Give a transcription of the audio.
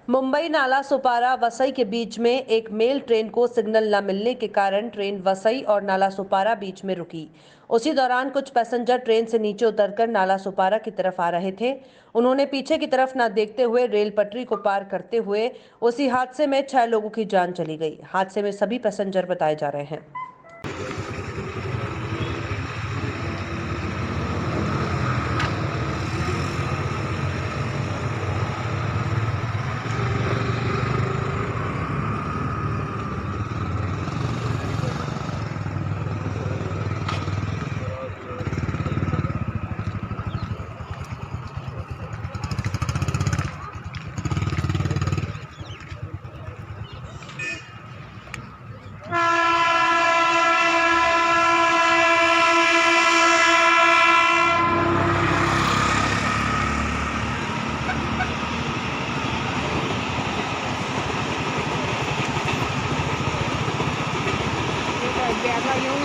मुंबई नाला सुपारा वसई के बीच में एक मेल ट्रेन को सिग्नल न मिलने के कारण ट्रेन वसई और नाला सुपारा बीच में रुकी। उसी दौरान कुछ पैसेंजर ट्रेन से नीचे उतरकर नाला सुपारा की तरफ आ रहे थे। उन्होंने पीछे की तरफ न देखते हुए रेल पटरी को पार करते हुए उसी हादसे में 6 लोगों की जान चली गई। हादसे में सभी पैसेंजर बताए जा रहे हैं। Biarlah yang